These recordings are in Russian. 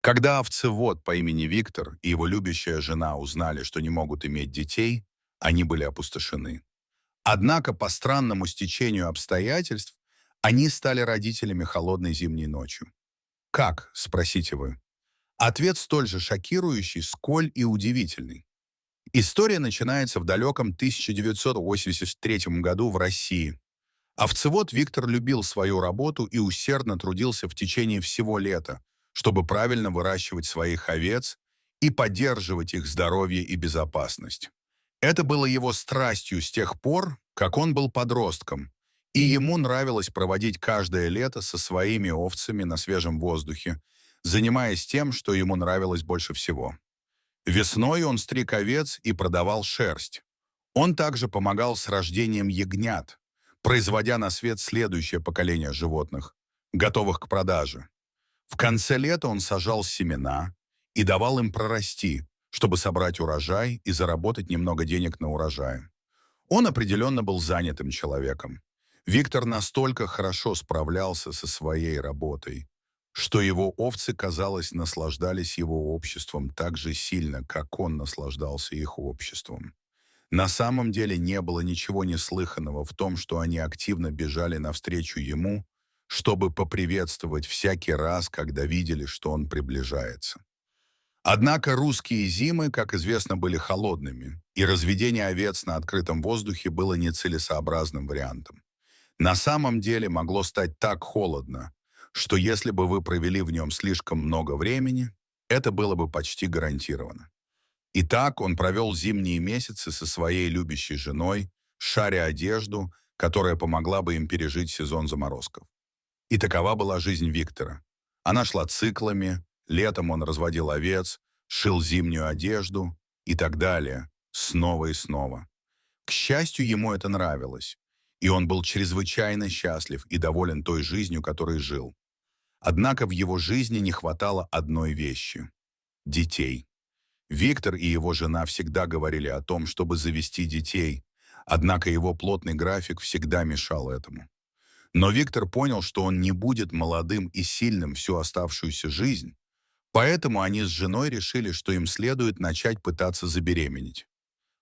Когда овцевод по имени Виктор и его любящая жена узнали, что не могут иметь детей, они были опустошены. Однако по странному стечению обстоятельств они стали родителями холодной зимней ночью. Как, спросите вы? Ответ столь же шокирующий, сколь и удивительный. История начинается в далеком 1983 году в России. Овцевод Виктор любил свою работу и усердно трудился в течение всего лета, чтобы правильно выращивать своих овец и поддерживать их здоровье и безопасность. Это было его страстью с тех пор, как он был подростком, и ему нравилось проводить каждое лето со своими овцами на свежем воздухе, занимаясь тем, что ему нравилось больше всего. Весной он стриг овец и продавал шерсть. Он также помогал с рождением ягнят, производя на свет следующее поколение животных, готовых к продаже. В конце лета он сажал семена и давал им прорасти, чтобы собрать урожай и заработать немного денег на урожае. Он определенно был занятым человеком. Виктор настолько хорошо справлялся со своей работой, что его овцы, казалось, наслаждались его обществом так же сильно, как он наслаждался их обществом. На самом деле не было ничего неслыханного в том, что они активно бежали навстречу ему, чтобы поприветствовать всякий раз, когда видели, что он приближается. Однако русские зимы, как известно, были холодными, и разведение овец на открытом воздухе было нецелесообразным вариантом. На самом деле могло стать так холодно, что если бы вы провели в нем слишком много времени, это было бы почти гарантировано. Итак, он провел зимние месяцы со своей любящей женой, шаря одежду, которая помогла бы им пережить сезон заморозков. И такова была жизнь Виктора. Она шла циклами, летом он разводил овец, шил зимнюю одежду и так далее, снова и снова. К счастью, ему это нравилось, и он был чрезвычайно счастлив и доволен той жизнью, которой жил. Однако в его жизни не хватало одной вещи – детей. Виктор и его жена всегда говорили о том, чтобы завести детей, однако его плотный график всегда мешал этому. Но Виктор понял, что он не будет молодым и сильным всю оставшуюся жизнь, поэтому они с женой решили, что им следует начать пытаться забеременеть.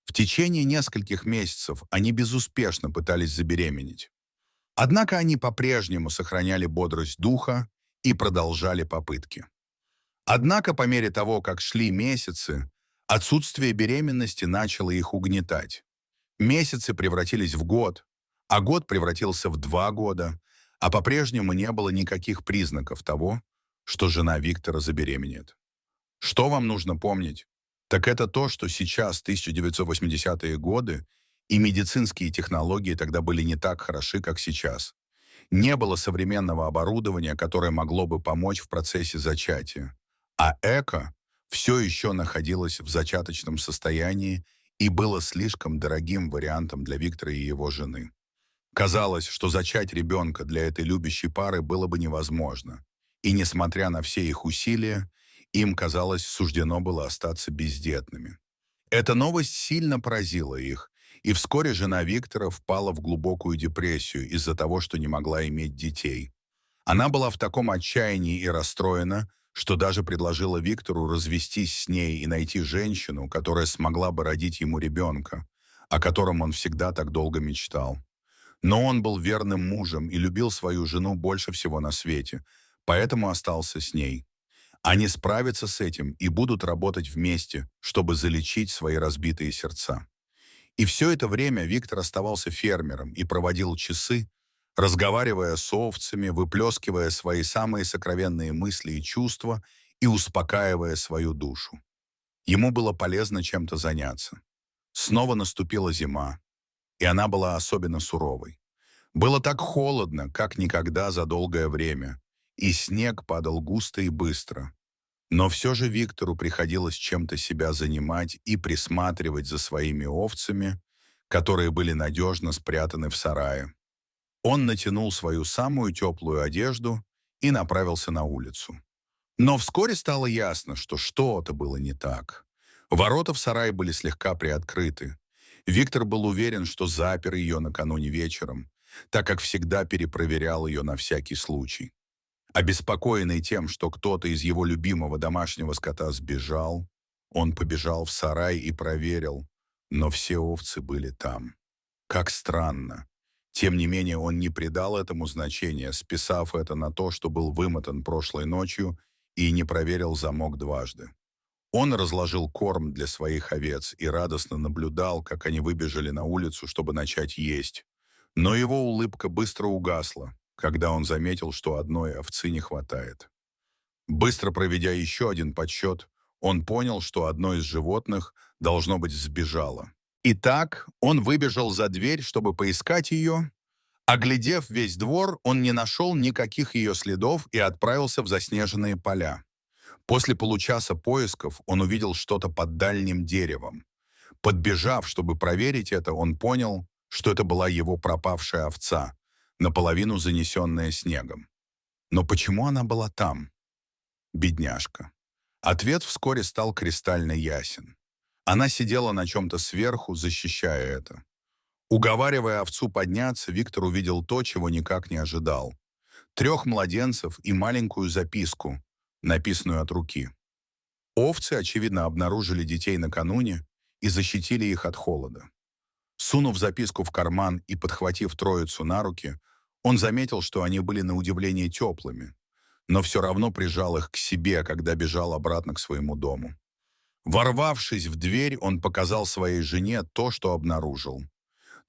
В течение нескольких месяцев они безуспешно пытались забеременеть. Однако они по-прежнему сохраняли бодрость духа и продолжали попытки. Однако по мере того, как шли месяцы, отсутствие беременности начало их угнетать. Месяцы превратились в год, а год превратился в 2 года, а по-прежнему не было никаких признаков того, что жена Виктора забеременеет. Что вам нужно помнить? Так это то, что сейчас, 1980-е годы, и медицинские технологии тогда были не так хороши, как сейчас. Не было современного оборудования, которое могло бы помочь в процессе зачатия. А ЭКО все еще находилось в зачаточном состоянии и было слишком дорогим вариантом для Виктора и его жены. Казалось, что зачать ребенка для этой любящей пары было бы невозможно. И несмотря на все их усилия, им, казалось, суждено было остаться бездетными. Эта новость сильно поразила их, и вскоре жена Виктора впала в глубокую депрессию из-за того, что не могла иметь детей. Она была в таком отчаянии и расстроена, что даже предложила Виктору развестись с ней и найти женщину, которая смогла бы родить ему ребенка, о котором он всегда так долго мечтал. Но он был верным мужем и любил свою жену больше всего на свете, поэтому остался с ней. Они справятся с этим и будут работать вместе, чтобы залечить свои разбитые сердца. И все это время Виктор оставался фермером и проводил часы, разговаривая с овцами, выплескивая свои самые сокровенные мысли и чувства и успокаивая свою душу. Ему было полезно чем-то заняться. Снова наступила зима, и она была особенно суровой. Было так холодно, как никогда за долгое время, и снег падал густо и быстро. Но все же Виктору приходилось чем-то себя занимать и присматривать за своими овцами, которые были надежно спрятаны в сарае. Он натянул свою самую теплую одежду и направился на улицу. Но вскоре стало ясно, что что-то было не так. Ворота в сарае были слегка приоткрыты. Виктор был уверен, что запер ее накануне вечером, так как всегда перепроверял ее на всякий случай. Обеспокоенный тем, что кто-то из его любимого домашнего скота сбежал, он побежал в сарай и проверил, но все овцы были там. Как странно. Тем не менее, он не придал этому значения, списав это на то, что был вымотан прошлой ночью и не проверил замок дважды. Он разложил корм для своих овец и радостно наблюдал, как они выбежали на улицу, чтобы начать есть. Но его улыбка быстро угасла, когда он заметил, что одной овцы не хватает. Быстро проведя еще один подсчет, он понял, что одно из животных, должно быть, сбежало. Итак, он выбежал за дверь, чтобы поискать ее. Оглядев весь двор, он не нашел никаких ее следов и отправился в заснеженные поля. После получаса поисков он увидел что-то под дальним деревом. Подбежав, чтобы проверить это, он понял, что это была его пропавшая овца, наполовину занесенная снегом. Но почему она была там? Бедняжка. Ответ вскоре стал кристально ясен. Она сидела на чем-то сверху, защищая это. Уговаривая овцу подняться, Виктор увидел то, чего никак не ожидал. 3 младенцев и маленькую записку, написанную от руки. Овцы, очевидно, обнаружили детей накануне и защитили их от холода. Сунув записку в карман и подхватив троицу на руки, он заметил, что они были на удивление теплыми, но все равно прижал их к себе, когда бежал обратно к своему дому. Ворвавшись в дверь, он показал своей жене то, что обнаружил.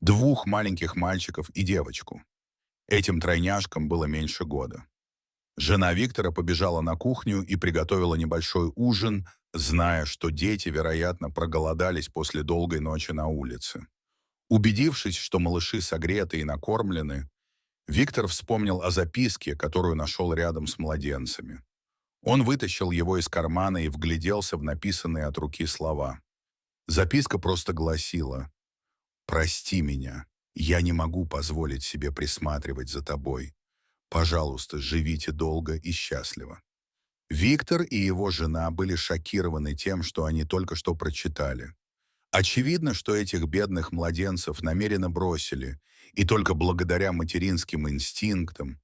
2 маленьких мальчиков и девочку. Этим тройняшкам было меньше года. Жена Виктора побежала на кухню и приготовила небольшой ужин, зная, что дети, вероятно, проголодались после долгой ночи на улице. Убедившись, что малыши согреты и накормлены, Виктор вспомнил о записке, которую нашел рядом с младенцами. Он вытащил его из кармана и вгляделся в написанные от руки слова. Записка просто гласила: «Прости меня, я не могу позволить себе присматривать за тобой. Пожалуйста, живите долго и счастливо». Виктор и его жена были шокированы тем, что они только что прочитали. Очевидно, что этих бедных младенцев намеренно бросили, и только благодаря материнским инстинктам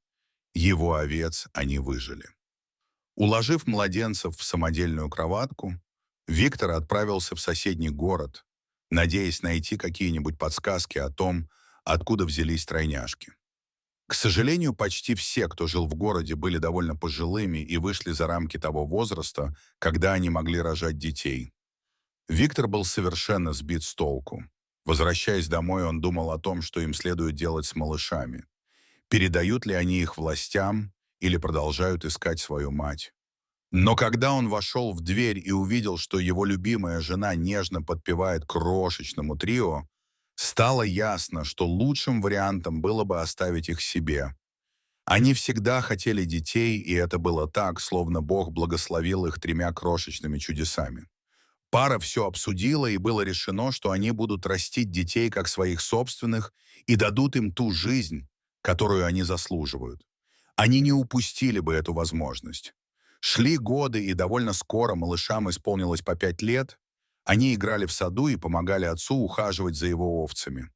его овец они выжили. Уложив младенцев в самодельную кроватку, Виктор отправился в соседний город, надеясь найти какие-нибудь подсказки о том, откуда взялись тройняшки. К сожалению, почти все, кто жил в городе, были довольно пожилыми и вышли за рамки того возраста, когда они могли рожать детей. Виктор был совершенно сбит с толку. Возвращаясь домой, он думал о том, что им следует делать с малышами. Передают ли они их властям или продолжают искать свою мать? Но когда он вошел в дверь и увидел, что его любимая жена нежно подпевает крошечному трио, стало ясно, что лучшим вариантом было бы оставить их себе. Они всегда хотели детей, и это было так, словно Бог благословил их 3 крошечными чудесами. Пара все обсудила, и было решено, что они будут растить детей как своих собственных и дадут им ту жизнь, которую они заслуживают. Они не упустили бы эту возможность. Шли годы, и довольно скоро малышам исполнилось по 5 лет. Они играли в саду и помогали отцу ухаживать за его овцами.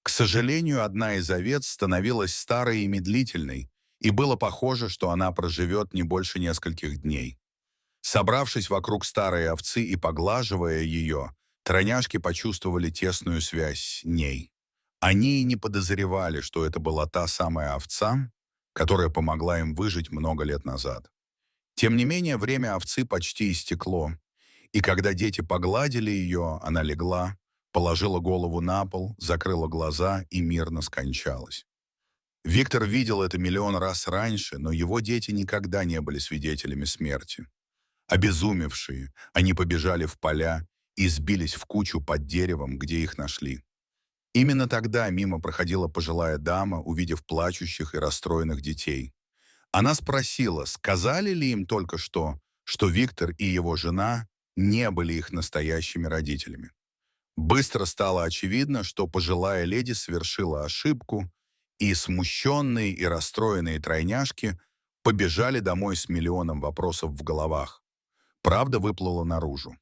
К сожалению, одна из овец становилась старой и медлительной, и было похоже, что она проживет не больше нескольких дней. Собравшись вокруг старой овцы и поглаживая ее, тройняшки почувствовали тесную связь с ней. Они и не подозревали, что это была та самая овца, которая помогла им выжить много лет назад. Тем не менее, время овцы почти истекло, и когда дети погладили ее, она легла, положила голову на пол, закрыла глаза и мирно скончалась. Виктор видел это миллион раз раньше, но его дети никогда не были свидетелями смерти. Обезумевшие, они побежали в поля и сбились в кучу под деревом, где их нашли. Именно тогда мимо проходила пожилая дама, увидев плачущих и расстроенных детей. Она спросила, сказали ли им только что Виктор и его жена не были их настоящими родителями. Быстро стало очевидно, что пожилая леди совершила ошибку, и смущенные и расстроенные тройняшки побежали домой с миллионом вопросов в головах. Правда выплыла наружу.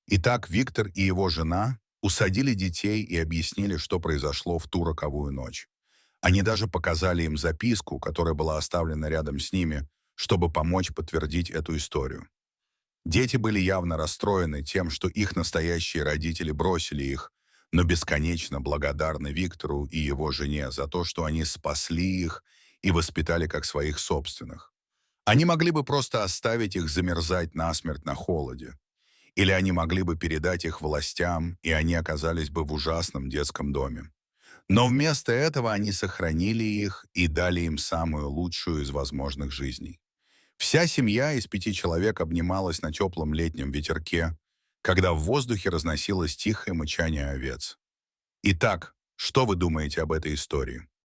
Итак, Виктор и его жена усадили детей и объяснили, что произошло в ту роковую ночь. Они даже показали им записку, которая была оставлена рядом с ними, чтобы помочь подтвердить эту историю. Дети были явно расстроены тем, что их настоящие родители бросили их, но бесконечно благодарны Виктору и его жене за то, что они спасли их и воспитали как своих собственных. Они могли бы просто оставить их замерзать насмерть на холоде. Или они могли бы передать их властям, и они оказались бы в ужасном детском доме. Но вместо этого они сохранили их и дали им самую лучшую из возможных жизней. Вся семья из 5 человек обнималась на теплом летнем ветерке, когда в воздухе разносилось тихое мычание овец. Итак, что вы думаете об этой истории?